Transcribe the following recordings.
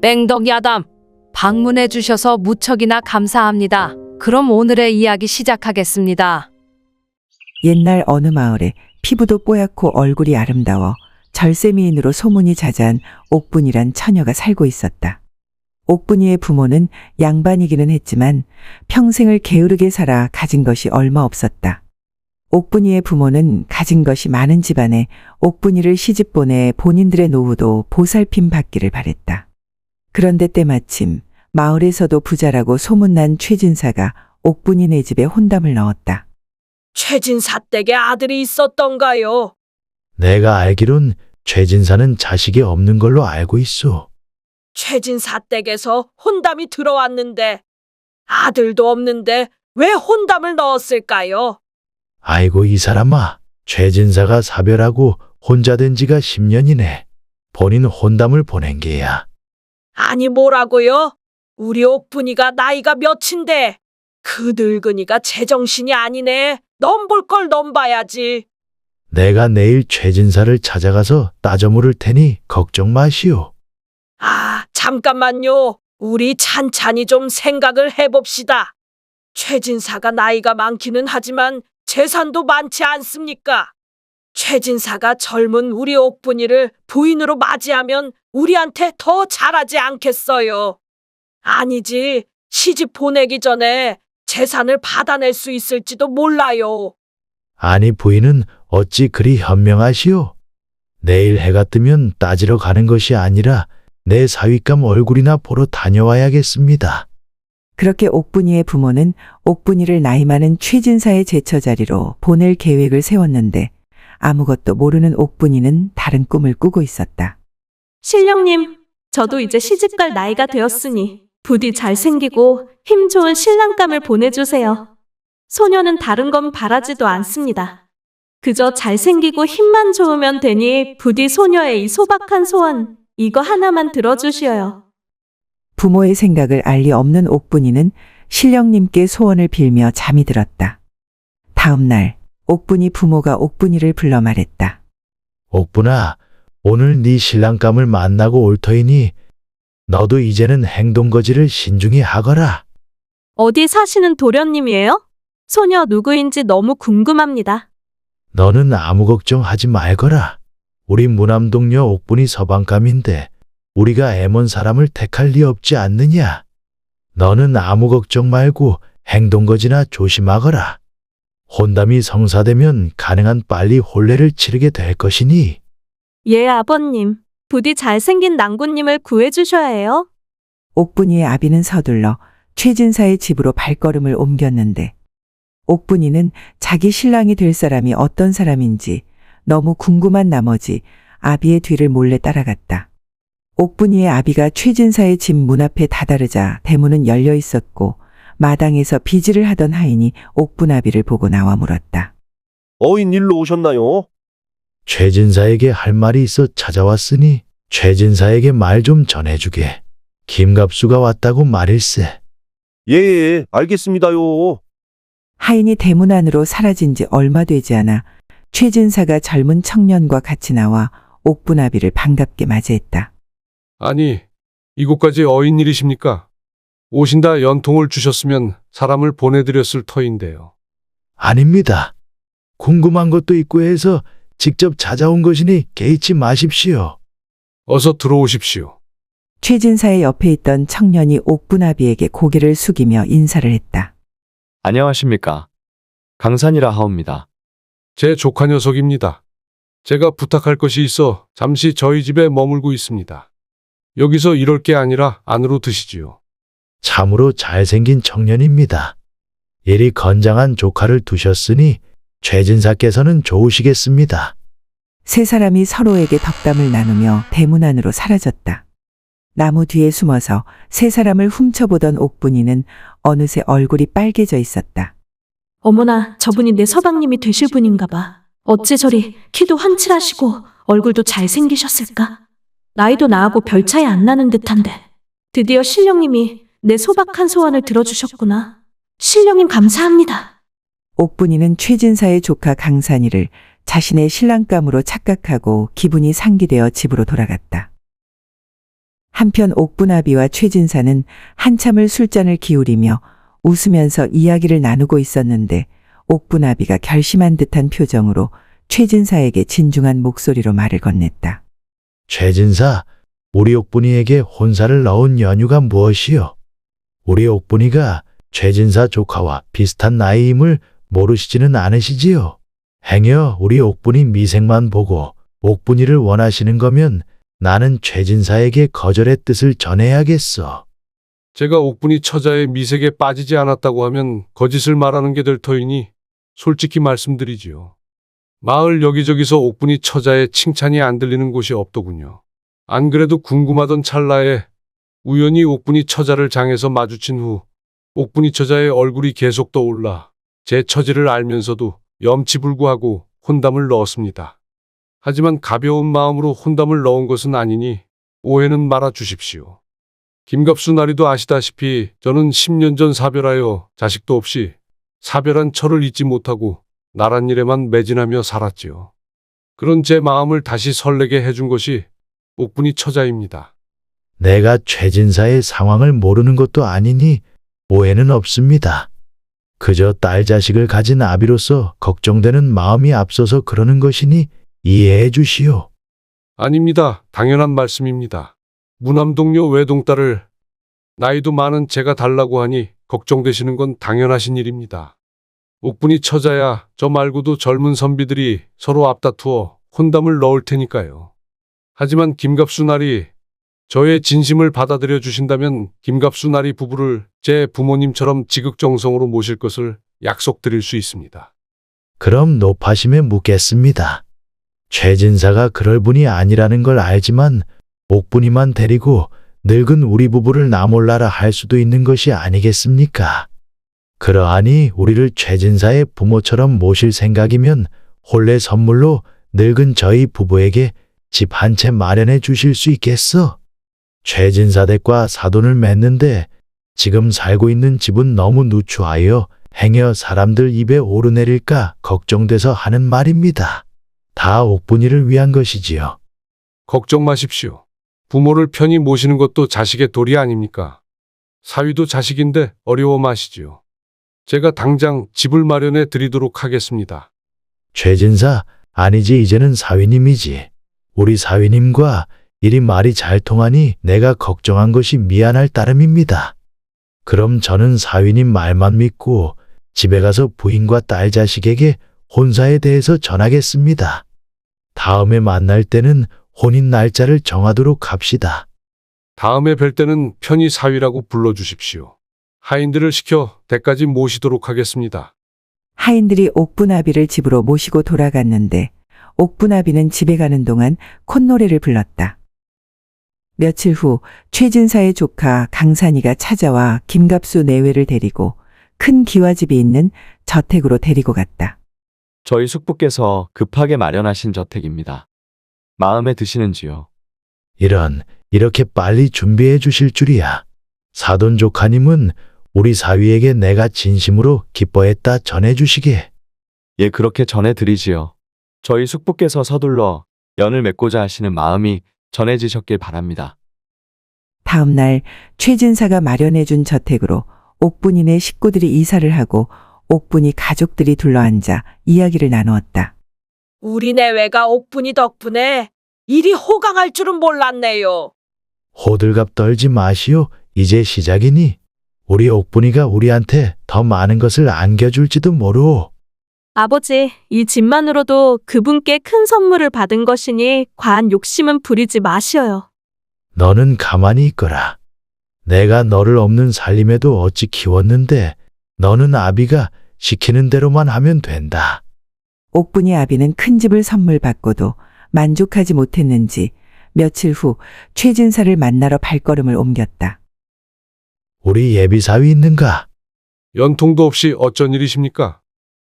뺑덕야담, 방문해 주셔서 무척이나 감사합니다. 그럼 오늘의 이야기 시작하겠습니다. 옛날 어느 마을에 피부도 뽀얗고 얼굴이 아름다워 절세미인으로 소문이 자자한 옥분이란 처녀가 살고 있었다. 옥분이의 부모는 양반이기는 했지만 평생을 게으르게 살아 가진 것이 얼마 없었다. 옥분이의 부모는 가진 것이 많은 집안에 옥분이를 시집 보내 본인들의 노후도 보살핌 받기를 바랬다. 그런데 때마침 마을에서도 부자라고 소문난 최진사가 옥분이네 집에 혼담을 넣었다. 최진사 댁에 아들이 있었던가요? 내가 알기론 최진사는 자식이 없는 걸로 알고 있어. 최진사 댁에서 혼담이 들어왔는데 아들도 없는데 왜 혼담을 넣었을까요? 아이고 이 사람아, 최진사가 사별하고 혼자 된 지가 10년이네. 본인 혼담을 보낸 게야. 아니 뭐라고요? 우리 옥분이가 나이가 몇인데 그 늙은이가 제정신이 아니네. 넘볼 걸 넘봐야지. 내가 내일 최진사를 찾아가서 따져 물을 테니 걱정 마시오. 아, 잠깐만요. 우리 찬찬히 좀 생각을 해봅시다. 최진사가 나이가 많기는 하지만 재산도 많지 않습니까? 최진사가 젊은 우리 옥분이를 부인으로 맞이하면 우리한테 더 잘하지 않겠어요? 아니지, 시집 보내기 전에 재산을 받아낼 수 있을지도 몰라요. 아니 부인은 어찌 그리 현명하시오? 내일 해가 뜨면 따지러 가는 것이 아니라 내 사윗감 얼굴이나 보러 다녀와야겠습니다. 그렇게 옥분이의 부모는 옥분이를 나이 많은 최진사의 제처자리로 보낼 계획을 세웠는데 아무것도 모르는 옥분이는 다른 꿈을 꾸고 있었다. 신령님, 저도 이제 시집갈 나이가 되었으니 부디 잘생기고 힘 좋은 신랑감을 보내주세요. 소녀는 다른 건 바라지도 않습니다. 그저 잘생기고 힘만 좋으면 되니 부디 소녀의 이 소박한 소원, 이거 하나만 들어주시어요. 부모의 생각을 알리 없는 옥분이는 신령님께 소원을 빌며 잠이 들었다. 다음 날 옥분이 부모가 옥분이를 불러 말했다. 옥분아, 오늘 네 신랑감을 만나고 올 터이니 너도 이제는 행동거지를 신중히 하거라. 어디 사시는 도련님이에요? 소녀 누구인지 너무 궁금합니다. 너는 아무 걱정하지 말거라. 우리 무남동녀 옥분이 서방감인데 우리가 애먼 사람을 택할 리 없지 않느냐. 너는 아무 걱정 말고 행동거지나 조심하거라. 혼담이 성사되면 가능한 빨리 혼례를 치르게 될 것이니. 예, 아버님. 부디 잘생긴 낭군님을 구해주셔야 해요. 옥분이의 아비는 서둘러 최진사의 집으로 발걸음을 옮겼는데 옥분이는 자기 신랑이 될 사람이 어떤 사람인지 너무 궁금한 나머지 아비의 뒤를 몰래 따라갔다. 옥분이의 아비가 최진사의 집 문 앞에 다다르자 대문은 열려 있었고 마당에서 비질을 하던 하인이 옥분아비를 보고 나와 물었다. 어인 일로 오셨나요? 최진사에게 할 말이 있어 찾아왔으니 최진사에게 말 좀 전해주게. 김갑수가 왔다고 말일세. 예, 알겠습니다요. 하인이 대문 안으로 사라진 지 얼마 되지 않아 최진사가 젊은 청년과 같이 나와 옥분아비를 반갑게 맞이했다. 아니, 이곳까지 어인 일이십니까? 오신다 연통을 주셨으면 사람을 보내드렸을 터인데요. 아닙니다. 궁금한 것도 있고 해서 직접 찾아온 것이니 개의치 마십시오. 어서 들어오십시오. 최진사의 옆에 있던 청년이 옥분아비에게 고개를 숙이며 인사를 했다. 안녕하십니까. 강산이라 하옵니다. 제 조카 녀석입니다. 제가 부탁할 것이 있어 잠시 저희 집에 머물고 있습니다. 여기서 이럴 게 아니라 안으로 드시지요. 참으로 잘생긴 청년입니다. 이리 건장한 조카를 두셨으니 최진사께서는 좋으시겠습니다. 세 사람이 서로에게 덕담을 나누며 대문 안으로 사라졌다. 나무 뒤에 숨어서 세 사람을 훔쳐보던 옥분이는 어느새 얼굴이 빨개져 있었다. 어머나, 저분이 내 서방님이 되실 분인가 봐. 어찌 저리 키도 환칠하시고 얼굴도 잘생기셨을까? 나이도 나하고 별 차이 안 나는 듯한데. 드디어 신령님이 내 소박한 소원을 들어주셨구나. 신령님 감사합니다. 옥분이는 최진사의 조카 강산이를 자신의 신랑감으로 착각하고 기분이 상기되어 집으로 돌아갔다. 한편 옥분아비와 최진사는 한참을 술잔을 기울이며 웃으면서 이야기를 나누고 있었는데 옥분아비가 결심한 듯한 표정으로 최진사에게 진중한 목소리로 말을 건넸다. 최진사, 우리 옥분이에게 혼사를 넣은 연유가 무엇이요? 우리 옥분이가 최진사 조카와 비슷한 나이임을 모르시지는 않으시지요? 행여 우리 옥분이 미생만 보고 옥분이를 원하시는 거면 나는 최진사에게 거절의 뜻을 전해야겠어. 제가 옥분이 처자의 미색에 빠지지 않았다고 하면 거짓을 말하는 게 될 터이니 솔직히 말씀드리지요. 마을 여기저기서 옥분이 처자의 칭찬이 안 들리는 곳이 없더군요. 안 그래도 궁금하던 찰나에 우연히 옥분이 처자를 장에서 마주친 후 옥분이 처자의 얼굴이 계속 떠올라 제 처지를 알면서도 염치불구하고 혼담을 넣었습니다. 하지만 가벼운 마음으로 혼담을 넣은 것은 아니니 오해는 말아 주십시오. 김갑수 나리도 아시다시피 저는 10년 전 사별하여 자식도 없이 사별한 처를 잊지 못하고 나란 일에만 매진하며 살았지요. 그런 제 마음을 다시 설레게 해준 것이 옥분이 처자입니다. 내가 최진사의 상황을 모르는 것도 아니니 오해는 없습니다. 그저 딸 자식을 가진 아비로서 걱정되는 마음이 앞서서 그러는 것이니 이해해 주시오. 아닙니다. 당연한 말씀입니다. 무남동료 외동딸을 나이도 많은 제가 달라고 하니 걱정되시는 건 당연하신 일입니다. 옥분이 처자야 저 말고도 젊은 선비들이 서로 앞다투어 혼담을 넣을 테니까요. 하지만 김갑수 나리, 저의 진심을 받아들여 주신다면 김갑수 나리 부부를 제 부모님처럼 지극정성으로 모실 것을 약속드릴 수 있습니다. 그럼 노파심에 묻겠습니다. 최진사가 그럴 분이 아니라는 걸 알지만 옥분이만 데리고 늙은 우리 부부를 나몰라라 할 수도 있는 것이 아니겠습니까? 그러하니 우리를 최진사의 부모처럼 모실 생각이면 혼례 선물로 늙은 저희 부부에게 집 한 채 마련해 주실 수 있겠어? 최진사 댁과 사돈을 맺는데 지금 살고 있는 집은 너무 누추하여 행여 사람들 입에 오르내릴까 걱정돼서 하는 말입니다. 다 옥분이를 위한 것이지요. 걱정 마십시오. 부모를 편히 모시는 것도 자식의 도리 아닙니까? 사위도 자식인데 어려워 마시지요. 제가 당장 집을 마련해 드리도록 하겠습니다. 최진사, 아니지 이제는 사위님이지. 우리 사위님과 이리 말이 잘 통하니 내가 걱정한 것이 미안할 따름입니다. 그럼 저는 사위님 말만 믿고 집에 가서 부인과 딸 자식에게 혼사에 대해서 전하겠습니다. 다음에 만날 때는 혼인 날짜를 정하도록 합시다. 다음에 뵐 때는 편히 사위라고 불러주십시오. 하인들을 시켜 댁까지 모시도록 하겠습니다. 하인들이 옥분아비를 집으로 모시고 돌아갔는데 옥분아비는 집에 가는 동안 콧노래를 불렀다. 며칠 후 최진사의 조카 강산이가 찾아와 김갑수 내외를 데리고 큰 기와집이 있는 저택으로 데리고 갔다. 저희 숙부께서 급하게 마련하신 저택입니다. 마음에 드시는지요? 이렇게 빨리 준비해 주실 줄이야. 사돈 조카님은 우리 사위에게 내가 진심으로 기뻐했다 전해 주시게. 예, 그렇게 전해드리지요. 저희 숙부께서 서둘러 연을 맺고자 하시는 마음이 전해지셨길 바랍니다. 다음 날 최진사가 마련해준 저택으로 옥분이네 식구들이 이사를 하고 옥분이 가족들이 둘러앉아 이야기를 나누었다. 우리 내외가 옥분이 덕분에 일이 호강할 줄은 몰랐네요. 호들갑 떨지 마시오. 이제 시작이니 우리 옥분이가 우리한테 더 많은 것을 안겨줄지도 모르오. 아버지, 이 집만으로도 그분께 큰 선물을 받은 것이니 과한 욕심은 부리지 마시어요. 너는 가만히 있거라. 내가 너를 없는 살림에도 어찌 키웠는데 너는 아비가 시키는 대로만 하면 된다. 옥분이 아비는 큰 집을 선물 받고도 만족하지 못했는지 며칠 후 최진사를 만나러 발걸음을 옮겼다. 우리 예비사위 있는가? 연통도 없이 어쩐 일이십니까?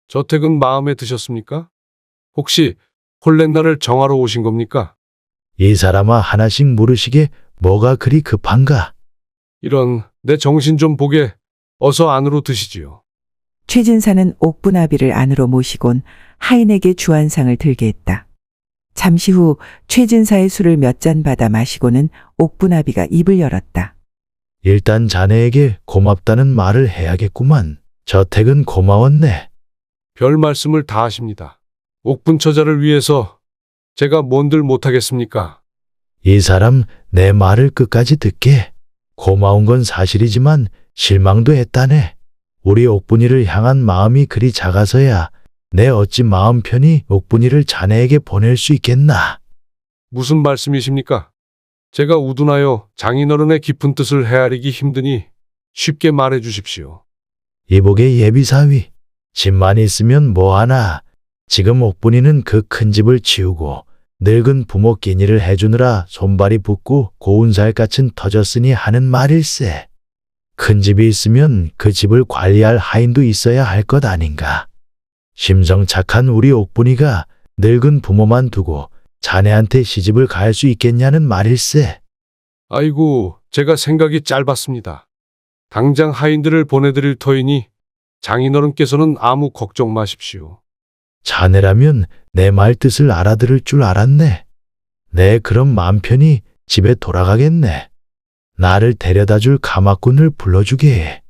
저택은 마음에 드셨습니까? 혹시 홀렌날을 정하러 오신 겁니까? 이 사람아 하나씩 물으시게 뭐가 그리 급한가? 이런, 내 정신 좀 보게. 어서 안으로 드시지요. 최진사는 옥분아비를 안으로 모시곤 하인에게 주안상을 들게 했다. 잠시 후 최진사의 술을 몇 잔 받아 마시고는 옥분아비가 입을 열었다. 일단 자네에게 고맙다는 말을 해야겠구만. 저택은 고마웠네. 별 말씀을 다 하십니다. 옥분 처자를 위해서 제가 뭔들 못하겠습니까? 이 사람 내 말을 끝까지 듣게. 고마운 건 사실이지만 실망도 했다네. 우리 옥분이를 향한 마음이 그리 작아서야 내 어찌 마음 편히 옥분이를 자네에게 보낼 수 있겠나. 무슨 말씀이십니까? 제가 우둔하여 장인어른의 깊은 뜻을 헤아리기 힘드니 쉽게 말해 주십시오. 이복의 예비사위. 집만 있으면 뭐하나. 지금 옥분이는 그 큰 집을 치우고 늙은 부모 끼니를 해주느라 손발이 붓고 고운 살갗은 터졌으니 하는 말일세. 큰 집이 있으면 그 집을 관리할 하인도 있어야 할 것 아닌가. 심성 착한 우리 옥분이가 늙은 부모만 두고 자네한테 시집을 갈 수 있겠냐는 말일세. 아이고, 제가 생각이 짧았습니다. 당장 하인들을 보내드릴 터이니 장인어른께서는 아무 걱정 마십시오. 자네라면 내 말 뜻을 알아들을 줄 알았네. 내 그럼 마음 편히 집에 돌아가겠네. 나를 데려다 줄 가마꾼을 불러주게 해.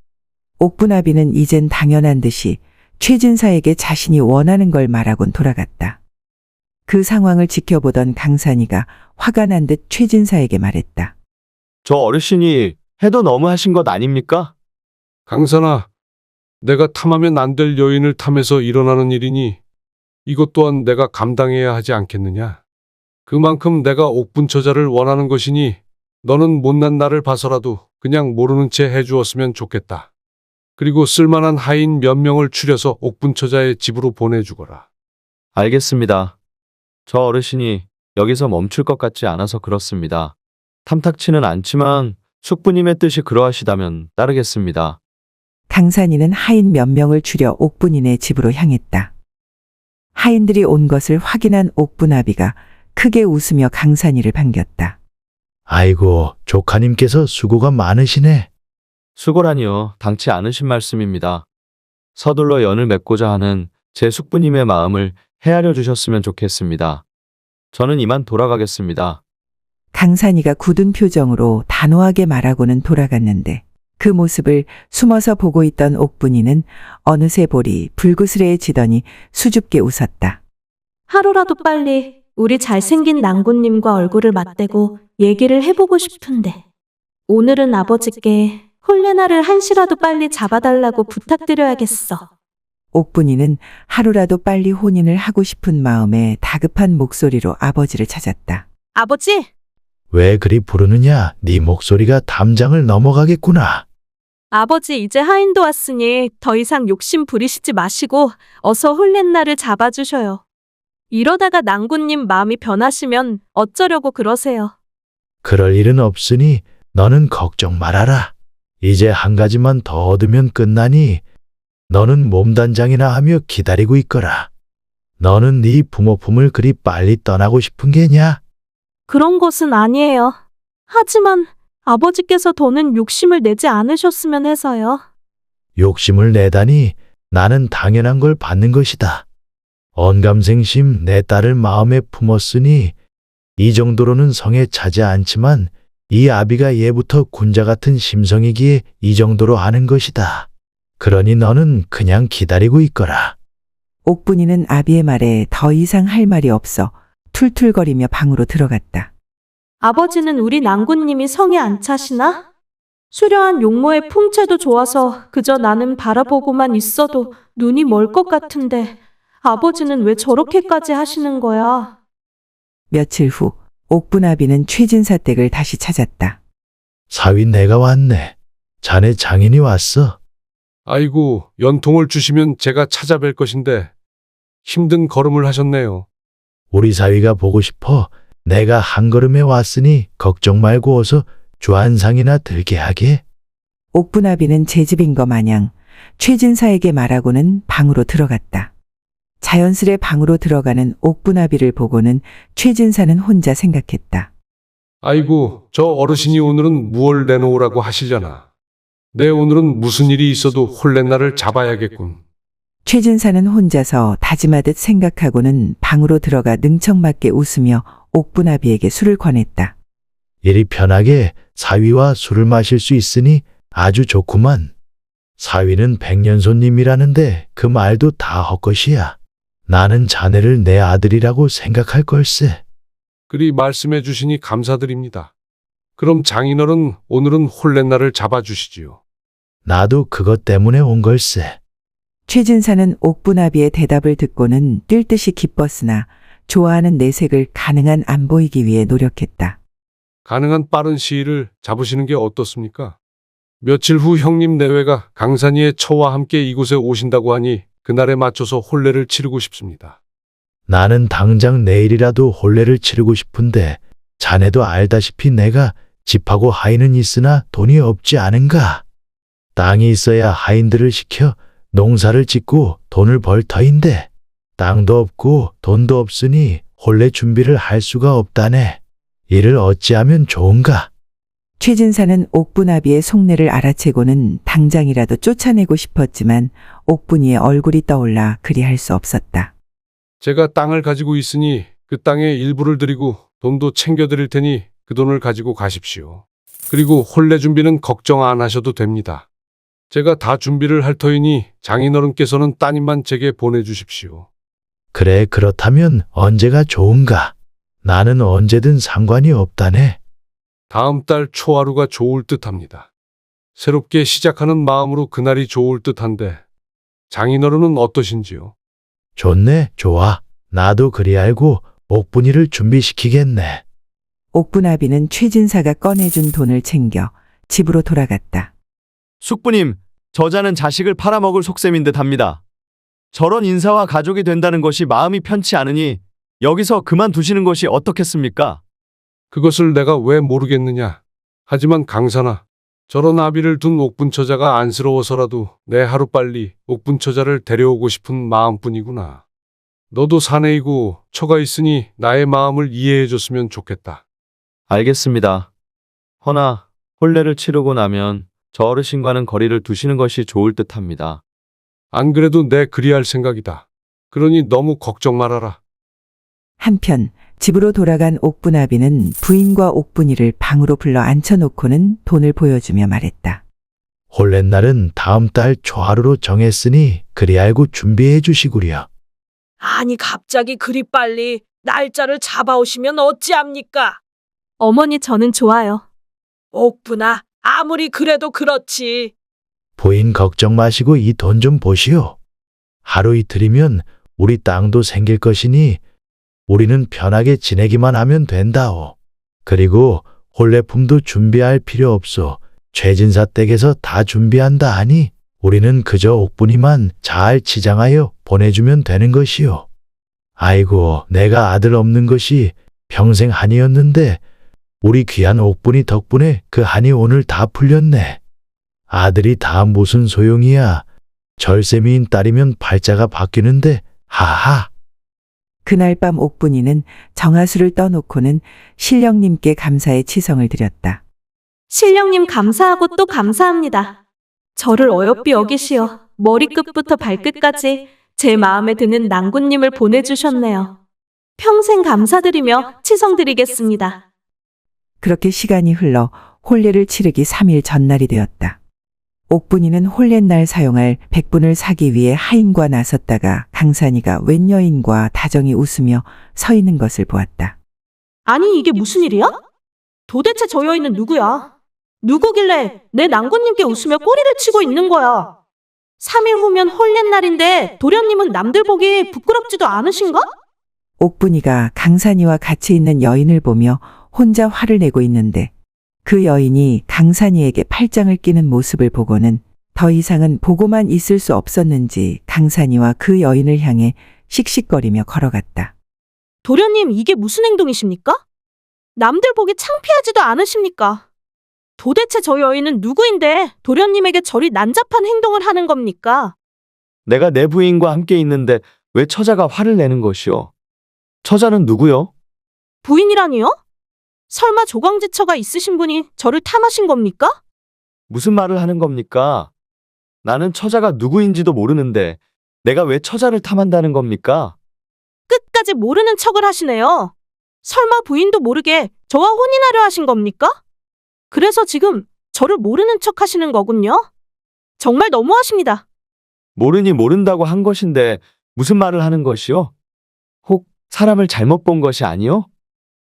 옥분아비는 이젠 당연한 듯이 최진사에게 자신이 원하는 걸 말하곤 돌아갔다. 그 상황을 지켜보던 강산이가 화가 난 듯 최진사에게 말했다. 저 어르신이 해도 너무 하신 것 아닙니까? 강산아, 내가 탐하면 안 될 여인을 탐해서 일어나는 일이니 이것 또한 내가 감당해야 하지 않겠느냐? 그만큼 내가 옥분 처자를 원하는 것이니 너는 못난 나를 봐서라도 그냥 모르는 채 해주었으면 좋겠다. 그리고 쓸만한 하인 몇 명을 추려서 옥분 처자의 집으로 보내주거라. 알겠습니다. 저 어르신이 여기서 멈출 것 같지 않아서 그렇습니다. 탐탁치는 않지만 숙부님의 뜻이 그러하시다면 따르겠습니다. 강산이는 하인 몇 명을 줄여 옥분이네 집으로 향했다. 하인들이 온 것을 확인한 옥분아비가 크게 웃으며 강산이를 반겼다. 아이고, 조카님께서 수고가 많으시네. 수고라니요. 당치 않으신 말씀입니다. 서둘러 연을 맺고자 하는 제 숙부님의 마음을 헤아려 주셨으면 좋겠습니다. 저는 이만 돌아가겠습니다. 강산이가 굳은 표정으로 단호하게 말하고는 돌아갔는데 그 모습을 숨어서 보고 있던 옥분이는 어느새 볼이 불그스레해지더니 수줍게 웃었다. 하루라도 빨리 우리 잘생긴 낭군님과 얼굴을 맞대고 얘기를 해보고 싶은데 오늘은 아버지께 홀레나를 한시라도 빨리 잡아달라고 부탁드려야겠어. 옥분이는 하루라도 빨리 혼인을 하고 싶은 마음에 다급한 목소리로 아버지를 찾았다. 아버지, 왜 그리 부르느냐? 네 목소리가 담장을 넘어가겠구나. 아버지 이제 하인도 왔으니 더 이상 욕심 부리시지 마시고 어서 홀레나를 잡아주셔요. 이러다가 낭군님 마음이 변하시면 어쩌려고 그러세요. 그럴 일은 없으니 너는 걱정 말아라. 이제 한 가지만 더 얻으면 끝나니 너는 몸단장이나 하며 기다리고 있거라. 너는 네 부모 품을 그리 빨리 떠나고 싶은 게냐? 그런 것은 아니에요. 하지만 아버지께서 더는 욕심을 내지 않으셨으면 해서요. 욕심을 내다니 나는 당연한 걸 받는 것이다. 언감생심 내 딸을 마음에 품었으니 이 정도로는 성에 차지 않지만 이 아비가 예부터 군자 같은 심성이기에 이 정도로 하는 것이다. 그러니 너는 그냥 기다리고 있거라. 옥분이는 아비의 말에 더 이상 할 말이 없어 툴툴거리며 방으로 들어갔다. 아버지는 우리 낭군님이 성에 안 차시나? 수려한 용모의 풍채도 좋아서 그저 나는 바라보고만 있어도 눈이 멀 것 같은데 아버지는 왜 저렇게까지 하시는 거야? 며칠 후 옥분아비는 최진사 댁을 다시 찾았다. 사위 내가 왔네. 자네 장인이 왔어. 아이고, 연통을 주시면 제가 찾아뵐 것인데 힘든 걸음을 하셨네요. 우리 사위가 보고 싶어. 내가 한 걸음에 왔으니 걱정 말고 어서 주한상이나 들게 하게. 옥분아비는 제 집인 거 마냥 최진사에게 말하고는 방으로 들어갔다. 자연스레 방으로 들어가는 옥분아비를 보고는 최진사는 혼자 생각했다. 아이고, 저 어르신이 오늘은 무얼 내놓으라고 하시려나. 내 오늘은 무슨 일이 있어도 홀레나를 잡아야겠군. 최진사는 혼자서 다짐하듯 생각하고는 방으로 들어가 능청맞게 웃으며 옥분아비에게 술을 권했다. 이리 편하게 사위와 술을 마실 수 있으니 아주 좋구만. 사위는 백년손님이라는데 그 말도 다 헛것이야. 나는 자네를 내 아들이라고 생각할 걸세. 그리 말씀해 주시니 감사드립니다. 그럼 장인어른 오늘은 홀렛날을 잡아주시지요. 나도 그것 때문에 온 걸세. 최진사는 옥분아비의 대답을 듣고는 뛸 듯이 기뻤으나 좋아하는 내색을 가능한 안 보이기 위해 노력했다. 가능한 빠른 시일을 잡으시는 게 어떻습니까? 며칠 후 형님 내외가 강산이의 처와 함께 이곳에 오신다고 하니 그날에 맞춰서 혼례를 치르고 싶습니다. 나는 당장 내일이라도 혼례를 치르고 싶은데 자네도 알다시피 내가 집하고 하인은 있으나 돈이 없지 않은가. 땅이 있어야 하인들을 시켜 농사를 짓고 돈을 벌 터인데 땅도 없고 돈도 없으니 혼례 준비를 할 수가 없다네. 이를 어찌하면 좋은가? 최진사는 옥분아비의 속내를 알아채고는 당장이라도 쫓아내고 싶었지만 옥분이의 얼굴이 떠올라 그리할 수 없었다. 제가 땅을 가지고 있으니 그 땅의 일부를 드리고 돈도 챙겨드릴 테니 그 돈을 가지고 가십시오. 그리고 혼례 준비는 걱정 안 하셔도 됩니다. 제가 다 준비를 할 터이니 장인어른께서는 따님만 제게 보내주십시오. 그래, 그렇다면 언제가 좋은가? 나는 언제든 상관이 없다네. 다음 달 초하루가 좋을 듯합니다. 새롭게 시작하는 마음으로 그날이 좋을 듯한데 장인어른은 어떠신지요? 좋네, 좋아. 나도 그리 알고 옥분이를 준비시키겠네. 옥분아비는 최진사가 꺼내준 돈을 챙겨 집으로 돌아갔다. 숙부님, 저자는 자식을 팔아먹을 속셈인 듯합니다. 저런 인사와 가족이 된다는 것이 마음이 편치 않으니 여기서 그만두시는 것이 어떻겠습니까? 그것을 내가 왜 모르겠느냐. 하지만 강산아, 저런 아비를 둔 옥분처자가 안쓰러워서라도 내 하루빨리 옥분처자를 데려오고 싶은 마음뿐이구나. 너도 사내이고 처가 있으니 나의 마음을 이해해줬으면 좋겠다. 알겠습니다. 허나 혼례를 치르고 나면 저 어르신과는 거리를 두시는 것이 좋을 듯합니다. 안 그래도 내 그리할 생각이다. 그러니 너무 걱정 말아라. 한편 집으로 돌아간 옥분아비는 부인과 옥분이를 방으로 불러 앉혀놓고는 돈을 보여주며 말했다. 혼례날은 다음 달 초하루로 정했으니 그리 알고 준비해 주시구려. 아니 갑자기 그리 빨리 날짜를 잡아오시면 어찌합니까? 어머니 저는 좋아요. 옥분아, 아무리 그래도 그렇지. 부인 걱정 마시고 이 돈 좀 보시오. 하루 이틀이면 우리 땅도 생길 것이니 우리는 편하게 지내기만 하면 된다오. 그리고 혼례품도 준비할 필요 없소. 최진사 댁에서 다 준비한다 하니 우리는 그저 옥분이만 잘 치장하여 보내주면 되는 것이오. 아이고, 내가 아들 없는 것이 평생 한이었는데 우리 귀한 옥분이 덕분에 그 한이 오늘 다 풀렸네. 아들이 다 무슨 소용이야. 절세미인 딸이면 팔자가 바뀌는데 하하. 그날 밤 옥분이는 정하수를 떠놓고는 신령님께 감사의 치성을 드렸다. 신령님 감사하고 또 감사합니다. 저를 어여삐 여기시어 머리끝부터 발끝까지 제 마음에 드는 낭군님을 보내주셨네요. 평생 감사드리며 치성드리겠습니다. 그렇게 시간이 흘러 혼례를 치르기 3일 전날이 되었다. 옥분이는 혼례날 사용할 백분을 사기 위해 하인과 나섰다가 강산이가 웬 여인과 다정히 웃으며 서 있는 것을 보았다. 아니 이게 무슨 일이야? 도대체 저 여인은 누구야? 누구길래 내 낭군님께 웃으며 꼬리를 치고 있는 거야? 3일 후면 혼례날인데 도련님은 남들 보기 부끄럽지도 않으신가? 옥분이가 강산이와 같이 있는 여인을 보며 혼자 화를 내고 있는데 그 여인이 강산이에게 팔짱을 끼는 모습을 보고는 더 이상은 보고만 있을 수 없었는지 강산이와 그 여인을 향해 씩씩거리며 걸어갔다. 도련님 이게 무슨 행동이십니까? 남들 보기 창피하지도 않으십니까? 도대체 저 여인은 누구인데 도련님에게 저리 난잡한 행동을 하는 겁니까? 내가 내 부인과 함께 있는데 왜 처자가 화를 내는 것이오? 처자는 누구요? 부인이라니요? 설마 조광지처가 있으신 분이 저를 탐하신 겁니까? 무슨 말을 하는 겁니까? 나는 처자가 누구인지도 모르는데 내가 왜 처자를 탐한다는 겁니까? 끝까지 모르는 척을 하시네요. 설마 부인도 모르게 저와 혼인하려 하신 겁니까? 그래서 지금 저를 모르는 척 하시는 거군요. 정말 너무하십니다. 모르니 모른다고 한 것인데 무슨 말을 하는 것이요? 혹 사람을 잘못 본 것이 아니요?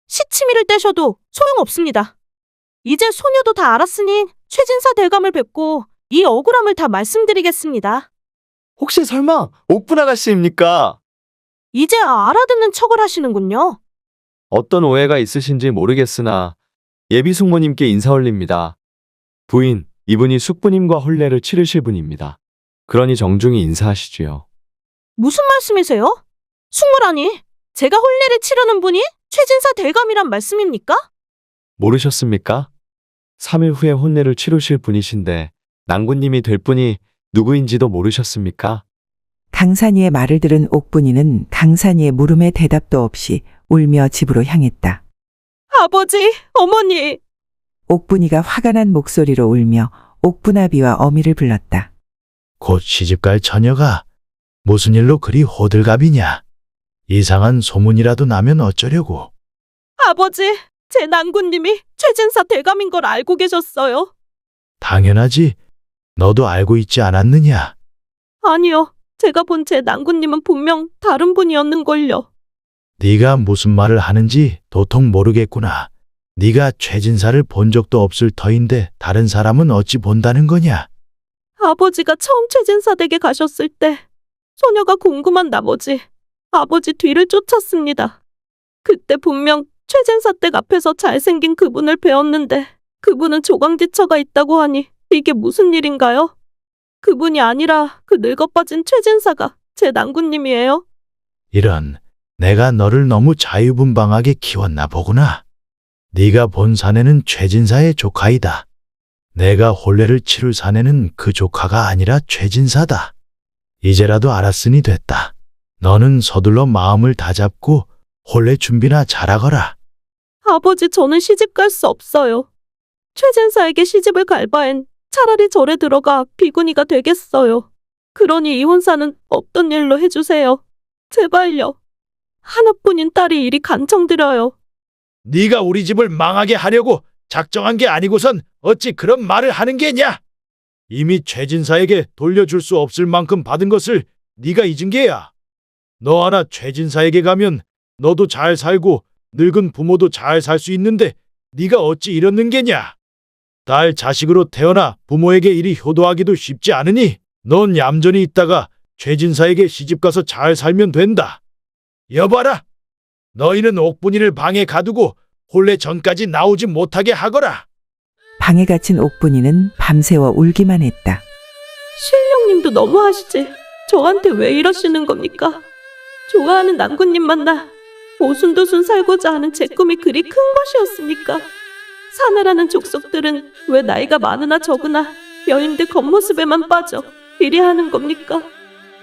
시치미를 떼셔도 소용없습니다. 이제 소녀도 다 알았으니 최진사 대감을 뵙고 이 억울함을 다 말씀드리겠습니다. 혹시 설마 옥분 아가씨입니까? 이제 알아듣는 척을 하시는군요. 어떤 오해가 있으신지 모르겠으나 예비 숙모님께 인사 올립니다. 부인, 이분이 숙부님과 혼례를 치르실 분입니다. 그러니 정중히 인사하시지요. 무슨 말씀이세요? 숙모라니, 제가 혼례를 치르는 분이 최진사 대감이란 말씀입니까? 모르셨습니까? 3일 후에 혼례를 치르실 분이신데 낭군님이 될 분이 누구인지도 모르셨습니까? 강산이의 말을 들은 옥분이는 강산이의 물음에 대답도 없이 울며 집으로 향했다. 아버지, 어머니. 옥분이가 화가 난 목소리로 울며 옥분아비와 어미를 불렀다. 곧 시집갈 처녀가 무슨 일로 그리 호들갑이냐? 이상한 소문이라도 나면 어쩌려고? 아버지, 제 낭군님이 최진사 대감인 걸 알고 계셨어요. 당연하지. 너도 알고 있지 않았느냐? 아니요, 제가 본 제 낭군님은 분명 다른 분이었는걸요. 네가 무슨 말을 하는지 도통 모르겠구나. 네가 최진사를 본 적도 없을 터인데 다른 사람은 어찌 본다는 거냐? 아버지가 처음 최진사 댁에 가셨을 때 소녀가 궁금한 나머지 아버지 뒤를 쫓았습니다. 그때 분명 최진사 댁 앞에서 잘생긴 그분을 뵈었는데 그분은 조강지처가 있다고 하니 이게 무슨 일인가요? 그분이 아니라 그 늙어빠진 최진사가 제 낭군님이에요. 이런, 내가 너를 너무 자유분방하게 키웠나 보구나. 네가 본 사내는 최진사의 조카이다. 내가 혼례를 치룰 사내는 그 조카가 아니라 최진사다. 이제라도 알았으니 됐다. 너는 서둘러 마음을 다잡고 혼례 준비나 잘하거라. 아버지, 저는 시집 갈 수 없어요. 최진사에게 시집을 갈 바엔 차라리 절에 들어가 비구니가 되겠어요. 그러니 이 혼사는 없던 일로 해주세요. 제발요. 하나뿐인 딸이 이리 간청드려요. 네가 우리 집을 망하게 하려고 작정한 게 아니고선 어찌 그런 말을 하는 게냐? 이미 최진사에게 돌려줄 수 없을 만큼 받은 것을 네가 잊은 게야. 너 하나 최진사에게 가면 너도 잘 살고 늙은 부모도 잘 살 수 있는데 네가 어찌 이렇는 게냐? 딸 자식으로 태어나 부모에게 이리 효도하기도 쉽지 않으니 넌 얌전히 있다가 최진사에게 시집가서 잘 살면 된다. 여봐라. 너희는 옥분이를 방에 가두고 혼례 전까지 나오지 못하게 하거라. 방에 갇힌 옥분이는 밤새워 울기만 했다. 신령님도 너무하시지. 저한테 왜 이러시는 겁니까? 좋아하는 낭군님 만나 오순도순 살고자 하는 제 꿈이 그리 큰 것이었습니까? 사내라는 족속들은 왜 나이가 많으나 적으나 여인들 겉모습에만 빠져 이리 하는 겁니까?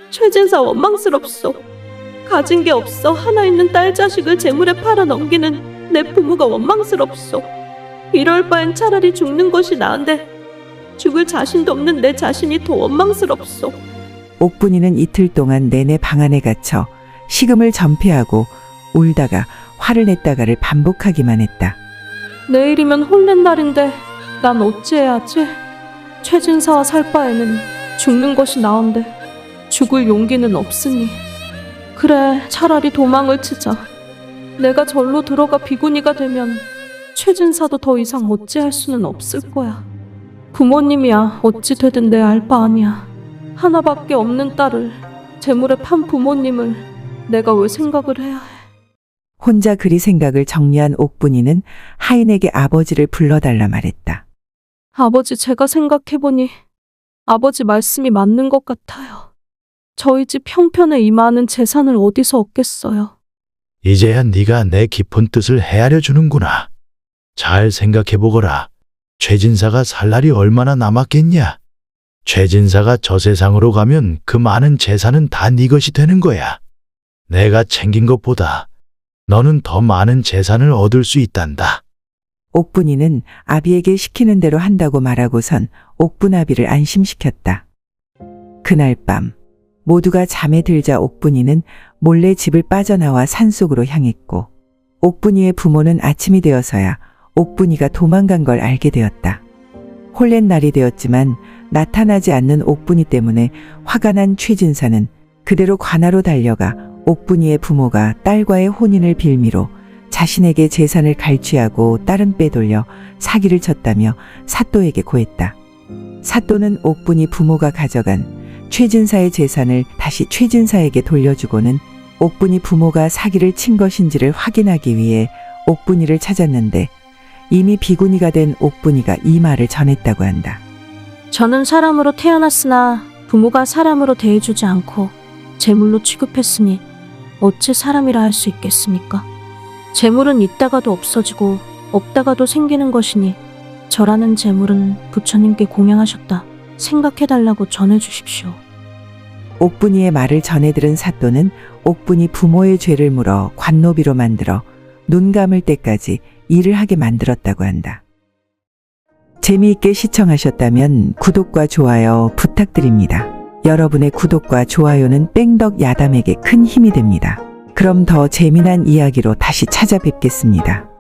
최진사 원망스럽소. 가진 게 없어 하나 있는 딸 자식을 재물에 팔아 넘기는 내 부모가 원망스럽소. 이럴 바엔 차라리 죽는 것이 나은데 죽을 자신도 없는 내 자신이 더 원망스럽소. 옥분이는 이틀 동안 내내 방 안에 갇혀 식음을 전폐하고 울다가 화를 냈다가를 반복하기만 했다. 내일이면 혼례 날인데 난 어찌해야지? 최진사와 살 바에는 죽는 것이 나은데 죽을 용기는 없으니. 그래, 차라리 도망을 치자. 내가 절로 들어가 비구니가 되면 최진사도 더 이상 어찌할 수는 없을 거야. 부모님이야 어찌 되든 내 알 바 아니야. 하나밖에 없는 딸을 재물에 판 부모님을 내가 왜 생각을 해야 해. 혼자 그리 생각을 정리한 옥분이는 하인에게 아버지를 불러달라 말했다. 아버지, 제가 생각해보니 아버지 말씀이 맞는 것 같아요. 저희 집 형편에 이 많은 재산을 어디서 얻겠어요. 이제야 네가 내 깊은 뜻을 헤아려 주는구나. 잘 생각해보거라. 최진사가 살 날이 얼마나 남았겠냐? 최진사가 저 세상으로 가면 그 많은 재산은 다 네 것이 되는 거야. 내가 챙긴 것보다 너는 더 많은 재산을 얻을 수 있단다. 옥분이는 아비에게 시키는 대로 한다고 말하고선 옥분아비를 안심시켰다. 그날 밤 모두가 잠에 들자 옥분이는 몰래 집을 빠져나와 산속으로 향했고 옥분이의 부모는 아침이 되어서야 옥분이가 도망간 걸 알게 되었다. 홀린 날이 되었지만 나타나지 않는 옥분이 때문에 화가 난 최진사는 그대로 관하로 달려가 옥분이의 부모가 딸과의 혼인을 빌미로 자신에게 재산을 갈취하고 딸은 빼돌려 사기를 쳤다며 사또에게 고했다. 사또는 옥분이 부모가 가져간 최진사의 재산을 다시 최진사에게 돌려주고는 옥분이 부모가 사기를 친 것인지를 확인하기 위해 옥분이를 찾았는데 이미 비구니가 된 옥분이가 이 말을 전했다고 한다. 저는 사람으로 태어났으나 부모가 사람으로 대해주지 않고 재물로 취급했으니 어찌 사람이라 할 수 있겠습니까? 재물은 있다가도 없어지고 없다가도 생기는 것이니 저라는 재물은 부처님께 공양하셨다 생각해달라고 전해주십시오. 옥분이의 말을 전해들은 사또는 옥분이 부모의 죄를 물어 관노비로 만들어 눈 감을 때까지 일을 하게 만들었다고 한다. 재미있게 시청하셨다면 구독과 좋아요 부탁드립니다. 여러분의 구독과 좋아요는 뺑덕 야담에게 큰 힘이 됩니다. 그럼 더 재미난 이야기로 다시 찾아뵙겠습니다.